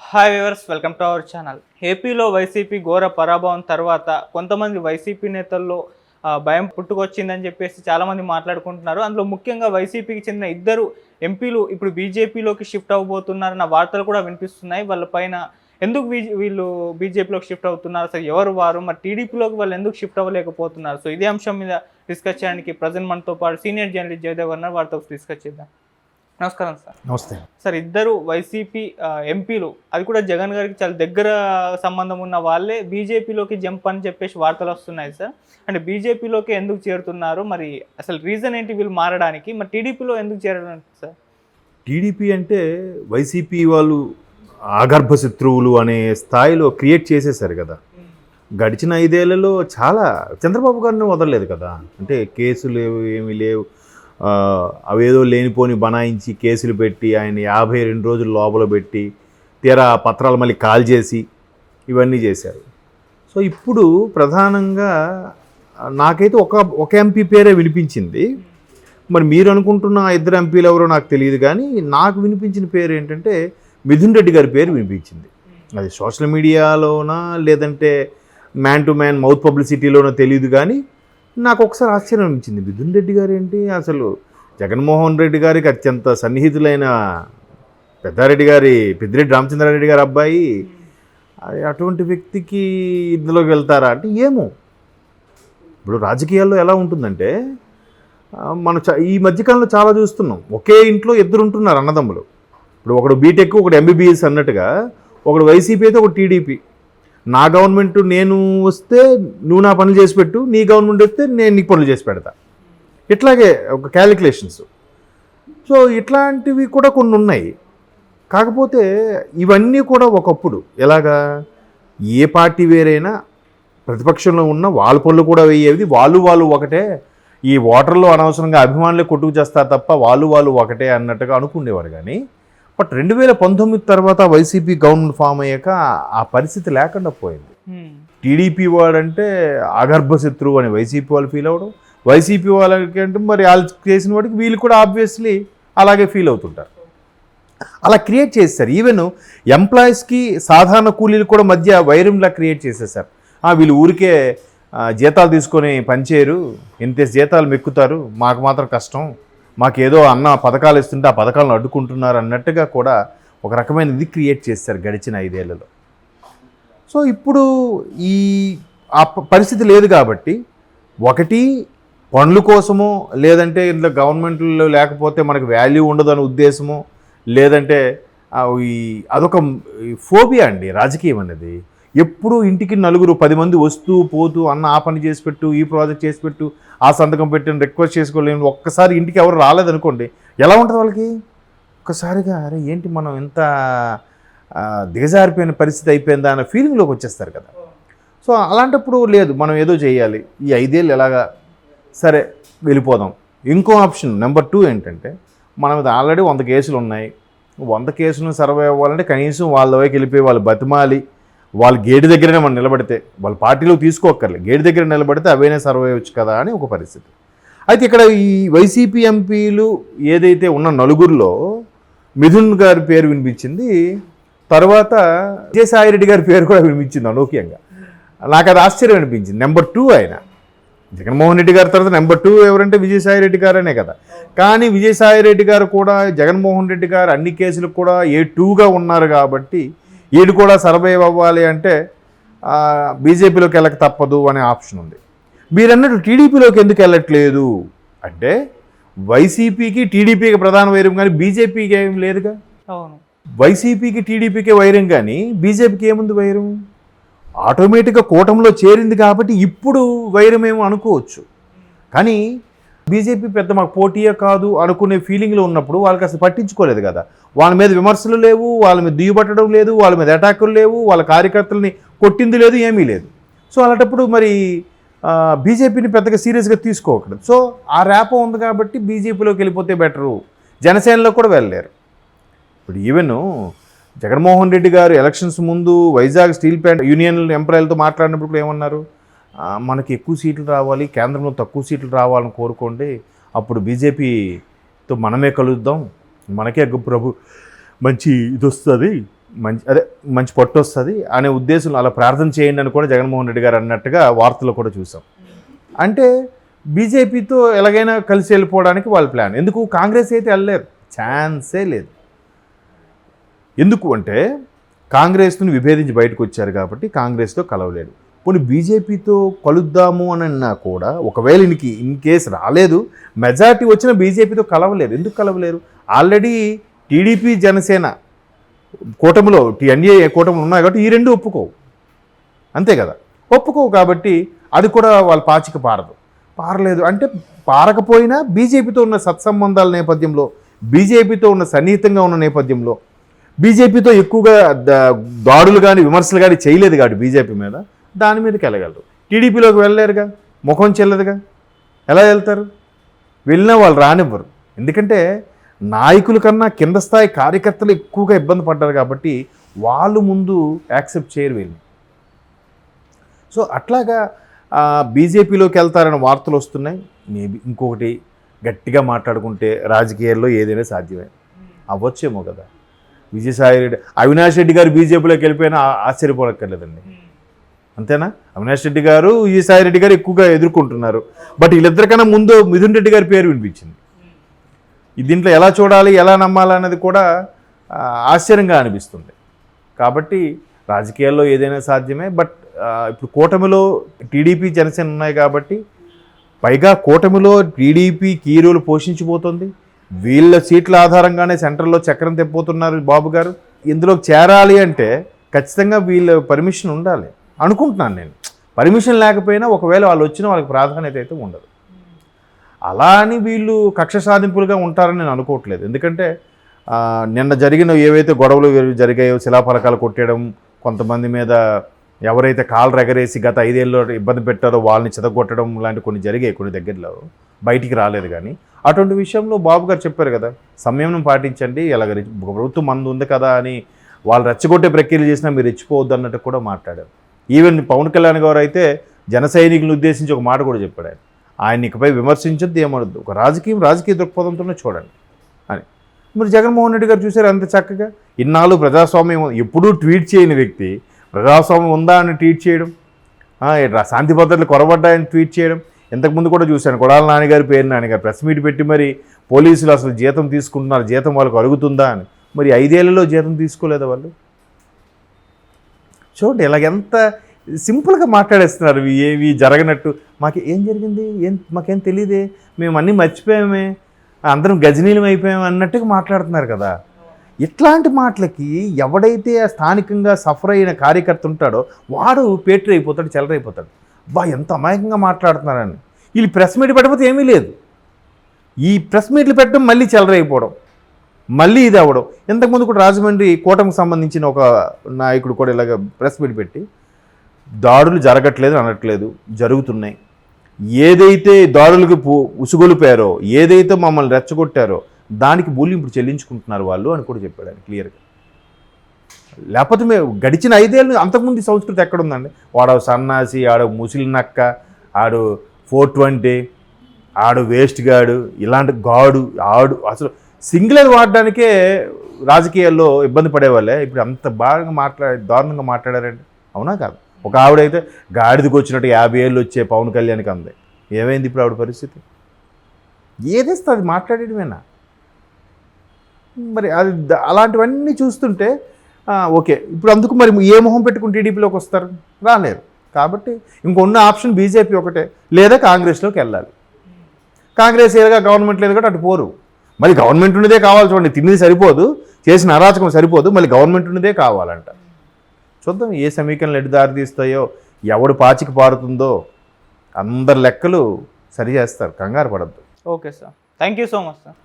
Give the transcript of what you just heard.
Hi viewers, welcome to our channel. ఏపీలో YCP ఘోర పరాభవం తర్వాత కొంతమంది వైసీపీ నేతల్లో భయం పుట్టుకొచ్చిందని చెప్పేసి చాలామంది మాట్లాడుకుంటున్నారు. అందులో ముఖ్యంగా వైసీపీకి చెందిన ఇద్దరు ఎంపీలు ఇప్పుడు బీజేపీలోకి షిఫ్ట్ అవ్వబోతున్నారన్న వార్తలు కూడా వినిపిస్తున్నాయి. వాళ్ళపైన ఎందుకు వీళ్ళు బీజేపీలోకి షిఫ్ట్ అవుతున్నారు, అసలు ఎవరు వారు, మరి టీడీపీలోకి వాళ్ళు ఎందుకు షిఫ్ట్ అవ్వలేకపోతున్నారు? సో ఇదే అంశం మీద డిస్కస్ చేయడానికి ప్రజెంట్ మనతో పాటు సీనియర్ జర్నలిస్ట్ జయదేవ్ ఉన్నారు. వారితో డిస్కస్ చేద్దాం. నమస్కారం సార్. నమస్తే సార్, ఇద్దరు వైసీపీ ఎంపీలు, అది కూడా జగన్ గారికి చాలా దగ్గర సంబంధం ఉన్న వాళ్ళే బీజేపీలోకి జంప్ అని చెప్పేసి వార్తలు వస్తున్నాయి సార్. అంటే బీజేపీలోకి ఎందుకు చేరుతున్నారు, మరి అసలు రీజన్ ఏంటి వీళ్ళు మారడానికి, మరి టీడీపీలో ఎందుకు చేరడానికి సార్? టీడీపీ అంటే వైసీపీ వాళ్ళు ఆగర్భ శత్రువులు అనే స్థాయిలో క్రియేట్ చేసేసారు కదా. గడిచిన 5 ఏళ్లలో చాలా చంద్రబాబు గారిని వదలలేదు కదా. అంటే కేసులు ఏమీ లేవు, అవేదో లేనిపోని బనాయించి కేసులు పెట్టి ఆయన 52 రోజులు లోపల పెట్టి తీరా పత్రాలు మళ్ళీ కాల్ చేసి ఇవన్నీ చేశారు. సో ఇప్పుడు ప్రధానంగా నాకైతే ఒక ఎంపీ పేరే వినిపించింది. మరి మీరు అనుకుంటున్న 2 ఎంపీలు ఎవరో నాకు తెలియదు, కానీ నాకు వినిపించిన పేరు ఏంటంటే మిథున్ రెడ్డి గారి పేరు వినిపించింది. అది సోషల్ మీడియాలోనా లేదంటే మ్యాన్ టు మ్యాన్ మౌత్ పబ్లిసిటీలోనో తెలియదు, కానీ నాకు ఒకసారి ఆశ్చర్యం అనిపించింది. మిథున్ రెడ్డి గారు ఏంటి, అసలు జగన్మోహన్ రెడ్డి గారికి అత్యంత సన్నిహితులైన పెద్దిరెడ్డి రామచంద్రారెడ్డి గారి అబ్బాయి, అటువంటి వ్యక్తికి ఇందులోకి వెళ్తారా అంటే ఏమో. ఇప్పుడు రాజకీయాల్లో ఎలా ఉంటుందంటే మనం ఈ మధ్యకాలంలో చాలా చూస్తున్నాం, ఒకే ఇంట్లో 2 ఉంటున్నారు అన్నదమ్ములు. ఇప్పుడు ఒకడు బీటెక్, ఒకడు ఎంబీబీఎస్ అన్నట్టుగా, ఒకడు వైసీపీ అయితే ఒకటి టీడీపీ. నా గవర్నమెంట్ నేను వస్తే నువ్వు నా పనులు చేసి పెట్టు, నీ గవర్నమెంట్ వస్తే నేను నీకు పనులు చేసి పెడతా, ఇట్లాగే ఒక క్యాలిక్యులేషన్స్. సో ఇట్లాంటివి కూడా కొన్ని ఉన్నాయి. కాకపోతే ఇవన్నీ కూడా ఒకప్పుడు ఎలాగా, ఏ పార్టీ వేరైనా ప్రతిపక్షంలో ఉన్న వాళ్ళ పనులు కూడా వేయేది, వాళ్ళు ఒకటే, ఈ ఓటర్లు అనవసరంగా అభిమానులే కొట్టుకు చేస్తారు తప్ప వాళ్ళు ఒకటే అన్నట్టుగా అనుకునేవారు. కానీ బట్ 2019 తర్వాత వైసీపీ గవర్నమెంట్ ఫామ్ అయ్యాక ఆ పరిస్థితి లేకుండా పోయింది. టీడీపీ వాడంటే ఆగర్భ శత్రువు అని వైసీపీ వాళ్ళు ఫీల్ అవ్వడం, వైసీపీ వాళ్ళకంటే మరి వాళ్ళు చేసిన వాడికి వీళ్ళు కూడా ఆబ్వియస్లీ అలాగే ఫీల్ అవుతుంటారు. అలా క్రియేట్ చేస్తారు. ఈవెన్ ఎంప్లాయీస్కి సాధారణ కూలీలు కూడా మధ్య వైరంలా క్రియేట్ చేసేసారు. వీళ్ళు ఊరికే జీతాలు తీసుకొని పనిచేయరు, ఇంత జీతాలు మెక్కుతారు, మాకు మాత్రం కష్టం, మాకేదో అన్న పథకాలు ఇస్తుంటే ఆ పథకాలను అడ్డుకుంటున్నారు అన్నట్టుగా కూడా ఒక రకమైన ఇది క్రియేట్ చేస్తారు గడిచిన 5 ఏళ్లలో. సో ఇప్పుడు ఆ పరిస్థితి లేదు కాబట్టి, ఒకటి పనుల కోసమో లేదంటే ఇంట్లో గవర్నమెంట్లో లేకపోతే మనకు వాల్యూ ఉండదు అనే ఉద్దేశమో, లేదంటే అదొక ఫోబియా అండి రాజకీయం అనేది. ఎప్పుడూ ఇంటికి 10 మంది వస్తూ పోతూ అన్న ఆ పని చేసి పెట్టు, ఈ ప్రాజెక్ట్ చేసి పెట్టు, ఆ సంతకం పెట్టిన రిక్వెస్ట్ చేసుకోలేము. ఒక్కసారి ఇంటికి ఎవరు రాలేదనుకోండి ఎలా ఉంటుంది వాళ్ళకి, ఒక్కసారిగా అరే ఏంటి మనం ఎంత దిగజారిపోయిన పరిస్థితి అయిపోయిందా అన్న ఫీలింగ్లోకి వచ్చేస్తారు కదా. సో అలాంటప్పుడు లేదు, మనం ఏదో చేయాలి, ఈ 5 ఏళ్ళు ఎలాగా సరే వెళ్ళిపోదాం. ఇంకో ఆప్షన్ నెంబర్ 2 ఏంటంటే, మన మీద ఆల్రెడీ 100 కేసులు ఉన్నాయి. 100 కేసులను సర్వే అవ్వాలంటే కనీసం వాళ్ళ వైపు వెళ్ళిపోయి వాళ్ళు బతిమాలి, వాళ్ళు గేటు దగ్గరనే మనం నిలబడితే, వాళ్ళ పార్టీలో తీసుకోక్కర్లే, గేటు దగ్గర నిలబడితే అవైనా సర్వే అవ్వచ్చు కదా అని ఒక పరిస్థితి. అయితే ఇక్కడ ఈ వైసీపీ ఎంపీలు ఏదైతే ఉన్న 9గురిలో మిథున్ గారి పేరు వినిపించింది, తర్వాత విజయసాయిరెడ్డి గారి పేరు కూడా వినిపించింది అనూహ్యంగా. నాకు అది ఆశ్చర్యం అనిపించింది. నెంబర్ 2 ఆయన జగన్మోహన్ రెడ్డి గారి తర్వాత నెంబర్ 2 ఎవరంటే విజయసాయిరెడ్డి గారనే కదా. కానీ విజయసాయిరెడ్డి గారు కూడా జగన్మోహన్ రెడ్డి గారు అన్ని కేసులకు కూడా A2గా ఉన్నారు కాబట్టి వీడు కూడా సర్వైవ్ అవ్వాలి అంటే బీజేపీలోకి వెళ్ళక తప్పదు అనే ఆప్షన్ ఉంది. మీరన్నట్టు టీడీపీలోకి ఎందుకు వెళ్ళట్లేదు అంటే, వైసీపీకి టీడీపీకి ప్రధాన వైరం కానీ బీజేపీకి ఏం లేదుగా. అవును, వైసీపీకి టీడీపీకే వైరం కానీ బీజేపీకి ఏముంది వైరం? ఆటోమేటిక్గా కూటమిలో చేరింది కాబట్టి ఇప్పుడు వైరమేమో అనుకోవచ్చు. కానీ బీజేపీ పెద్ద మాకు పోటీయే కాదు అనుకునే ఫీలింగ్లో ఉన్నప్పుడు వాళ్ళకి అసలు పట్టించుకోలేదు కదా. వాళ్ళ మీద విమర్శలు లేవు, వాళ్ళ మీద దిగుబట్టడం లేదు, వాళ్ళ మీద అటాకులు లేవు, వాళ్ళ కార్యకర్తలని కొట్టింది లేదు, ఏమీ లేదు. సో అలాంటప్పుడు మరి బీజేపీని పెద్దగా సీరియస్గా తీసుకోకూడదు. సో ఆ ర్యాపో ఉంది కాబట్టి బీజేపీలోకి వెళ్ళిపోతే బెటరు, జనసేనలో కూడా వెళ్ళలేరు. ఇప్పుడు ఈవెన్ జగన్మోహన్ రెడ్డి గారు ఎలక్షన్స్ ముందు వైజాగ్ స్టీల్ ప్లాంట్ యూనియన్ ఎంప్లాయీలతో మాట్లాడినప్పుడు కూడా ఏమన్నారు, మనకి ఎక్కువ సీట్లు రావాలి, కేంద్రంలో తక్కువ సీట్లు రావాలని కోరుకోండి, అప్పుడు బీజేపీతో మనమే కలుద్దాం, మనకే మంచి ఇది వస్తుంది, మంచి పట్టు వస్తుంది అనే ఉద్దేశంలో అలా ప్రార్థన చేయండి అని కూడా జగన్మోహన్ రెడ్డి గారు అన్నట్టుగా వార్తలు కూడా చూసాం. అంటే బీజేపీతో ఎలాగైనా కలిసి వెళ్ళిపోవడానికి వాళ్ళ ప్లాన్. ఎందుకు కాంగ్రెస్ అయితే వెళ్ళలేరు, ఛాన్సే లేదు. ఎందుకు అంటే కాంగ్రెస్ను విభేదించి బయటకు వచ్చారు కాబట్టి కాంగ్రెస్తో కలవలేడు. పోనీ బీజేపీతో కలుద్దాము అని అన్నా కూడా ఒకవేళ ఇన్ కేసు రాలేదు, మెజారిటీ వచ్చిన బీజేపీతో కలవలేరు. ఎందుకు కలవలేరు? ఆల్రెడీ టీడీపీ జనసేన కూటమిలో ఎన్డీఏ కూటమిలో ఉన్నాయి కాబట్టి ఈ రెండు ఒప్పుకోవు, అంతే కదా, ఒప్పుకోవు. కాబట్టి అది కూడా వాళ్ళ పాచిక పారలేదు. అంటే పారకపోయినా బీజేపీతో ఉన్న సత్సంబంధాల నేపథ్యంలో, బీజేపీతో ఉన్న సన్నిహితంగా ఉన్న నేపథ్యంలో, బీజేపీతో ఎక్కువగా దాడులు కానీ విమర్శలు కానీ చేయలేదు కాబట్టి బీజేపీ మీద, దాని మీదకి వెళ్ళగలరు. టీడీపీలోకి వెళ్ళలేరుగా, ముఖం చెల్లదుగా, ఎలా వెళ్తారు? వెళ్ళినా వాళ్ళు రానివ్వరు. ఎందుకంటే నాయకుల కన్నా కింద స్థాయి కార్యకర్తలు ఎక్కువగా ఇబ్బంది పడ్డారు కాబట్టి వాళ్ళు ముందు యాక్సెప్ట్ చేయరు వీళ్ళు. సో అట్లాగా బీజేపీలోకి వెళ్తారనే వార్తలు వస్తున్నాయి. మేబీ ఇంకొకటి గట్టిగా మాట్లాడుకుంటే రాజకీయాల్లో ఏదైనా సాధ్యమే అవ్వచ్చేమో కదా. విజయసాయి రెడ్డి, అవినాష్ రెడ్డి గారు బీజేపీలోకి వెళ్ళిపోయినా ఆశ్చర్యపోనక్కర్లేదండి, అంతేనా? అవినాష్ రెడ్డి గారు, విజయసాయి రెడ్డి గారు ఎక్కువగా ఎదుర్కొంటున్నారు. బట్ వీళ్ళిద్దరికన్నా ముందు మిథున్ రెడ్డి గారి పేరు వినిపించింది. దీంట్లో ఎలా చూడాలి, ఎలా నమ్మాలన్నది కూడా ఆశ్చర్యంగా అనిపిస్తుంది. కాబట్టి రాజకీయాల్లో ఏదైనా సాధ్యమే. బట్ ఇప్పుడు కూటమిలో టీడీపీ జనసేన ఉన్నాయి కాబట్టి, పైగా కూటమిలో టీడీపీ కీ రోల్ పోషించిపోతుంది. వీళ్ళ సీట్ల ఆధారంగానే సెంట్రల్లో చక్రం తెప్పిపోతున్నారు బాబు గారు. ఇందులోకి చేరాలి అంటే ఖచ్చితంగా వీళ్ళ పర్మిషన్ ఉండాలి అనుకుంటున్నాను నేను. పర్మిషన్ లేకపోయినా ఒకవేళ వాళ్ళు వచ్చినా వాళ్ళకి ప్రాధాన్యత అయితే ఉండదు. అలా అని వీళ్ళు కక్ష సాధింపులుగా ఉంటారని నేను అనుకోవట్లేదు. ఎందుకంటే నిన్న జరిగిన ఏవైతే గొడవలు జరిగాయో, శిలాఫలకాలు కొట్టేయడం, కొంతమంది మీద ఎవరైతే కాళ్ళు ఎగరేసి గత 5 ఏళ్ళలో ఇబ్బంది పెట్టారో వాళ్ళని చెదగొట్టడం లాంటి కొన్ని జరిగాయి కొన్ని దగ్గరలో, బయటికి రాలేదు. కానీ అటువంటి విషయంలో బాబు గారు చెప్పారు కదా, సంయమనం పాటించండి, ఎలాగ ప్రభుత్వం మందు ఉంది కదా అని వాళ్ళు రెచ్చగొట్టే ప్రక్రియలు చేసినా మీరు రెచ్చిపోవద్దు అన్నట్టు కూడా మాట్లాడారు. ఈవెన్ పవన్ కళ్యాణ్ గారు అయితే జన సైనికులను ఉద్దేశించి ఒక మాట కూడా చెప్పాడు. ఆయన ఇకపై విమర్శించొద్దు, ఏమనొద్దు, ఒక రాజకీయ దృక్పథంతోనే చూడండి అని. మరి జగన్మోహన్ రెడ్డి గారు చూశారు అంత చక్కగా. ఇన్నాళ్ళు ప్రజాస్వామ్యం ఎప్పుడూ ట్వీట్ చేయని వ్యక్తి ప్రజాస్వామ్యం ఉందా అని ట్వీట్ చేయడం, శాంతి భద్రతలు కొరబడ్డాయని ట్వీట్ చేయడం. ఇంతకుముందు కూడా చూశాను, కొడాల నాన్నగారి పేరు నాన్నగారు ప్రెస్ మీట్ పెట్టి మరి పోలీసులు అసలు జీతం తీసుకుంటున్నారు, జీతం వాళ్ళకు అరుగుతుందా అని. మరి 5 ఏళ్లలో జీతం తీసుకోలేదా వాళ్ళు? చూడండి ఇలాగెంత సింపుల్గా మాట్లాడేస్తున్నారు. ఏవి జరగనట్టు, మాకు ఏం జరిగింది, మాకేం తెలియదే, మేము అన్నీ మర్చిపోయామే, అందరం గజనీలం అయిపోయాము అన్నట్టుగా మాట్లాడుతున్నారు కదా. ఇట్లాంటి మాటలకి ఎవడైతే స్థానికంగా సఫర్ అయిన కార్యకర్త ఉంటాడో వాడు పేటరీ అయిపోతాడు, చెలరైపోతాడు. ఎంత అమాయకంగా మాట్లాడుతున్నారని. వీళ్ళు ప్రెస్ మీట్ పెట్టకపోతే ఏమీ లేదు, ఈ ప్రెస్ మీట్లు పెట్టడం మళ్ళీ చెలరైపోవడం, మళ్ళీ ఇది అవ్వడం. ఇంతకుముందు కూడా రాజమండ్రి కూటమికి సంబంధించిన ఒక నాయకుడు కూడా ఇలాగ ప్రెస్ మీట్ పెట్టి దాడులు జరగట్లేదు అనట్లేదు, జరుగుతున్నాయి, ఏదైతే దాడులకు ఉసుగొలిపారో, ఏదైతే మమ్మల్ని రెచ్చగొట్టారో దానికి మూల్యం ఇప్పుడు చెల్లించుకుంటున్నారు వాళ్ళు అని కూడా చెప్పాడు ఆయన క్లియర్గా. లేకపోతే మేము గడిచిన 5 ఏళ్ళు అంతకుముందు సంస్కృతి ఎక్కడుందండి? వాడు సన్నాసి, ఆడు ముసిలి నక్క, ఆడు 420, ఆడు వేస్ట్ గాడు, ఇలాంటి ఆడు అసలు సింగులర్ వాడడానికే రాజకీయాల్లో ఇబ్బంది పడేవాళ్ళే ఇప్పుడు అంత బాగా దారుణంగా మాట్లాడారండి. అవునా కాదు? ఒక ఆవిడైతే గాడిదకు వచ్చినట్టు 50 ఏళ్ళు వచ్చే పవన్ కళ్యాణ్కి అంది. ఏమైంది ఇప్పుడు ఆవిడ పరిస్థితి? ఏదేస్తే అది మాట్లాడేయడమేనా? మరి అది అలాంటివన్నీ చూస్తుంటే ఓకే, ఇప్పుడు అందుకు మరి ఏ మొహం పెట్టుకుని టీడీపీలోకి వస్తారు? రాలేరు. కాబట్టి ఇంకొన్న ఆప్షన్ బీజేపీ ఒకటే, లేదా కాంగ్రెస్లోకి వెళ్ళాలి. కాంగ్రెస్ ఏదైనా గవర్నమెంట్ లేదు కాబట్టి అటు పోరు. మళ్ళీ గవర్నమెంట్ ఉన్నదే కావాలి. చూడండి, తిన్నది సరిపోదు, చేసిన అరాచకం సరిపోదు, మళ్ళీ గవర్నమెంట్ ఉన్నదే కావాలంట. చూద్దాం ఏ సమీకరణలు ఎటు దారి తీస్తాయో, ఎవడు పాచికి పారుతుందో అందరి లెక్కలు సరి చేస్తారు, కంగారు పడద్దు. Okay sir, thank you so much sir.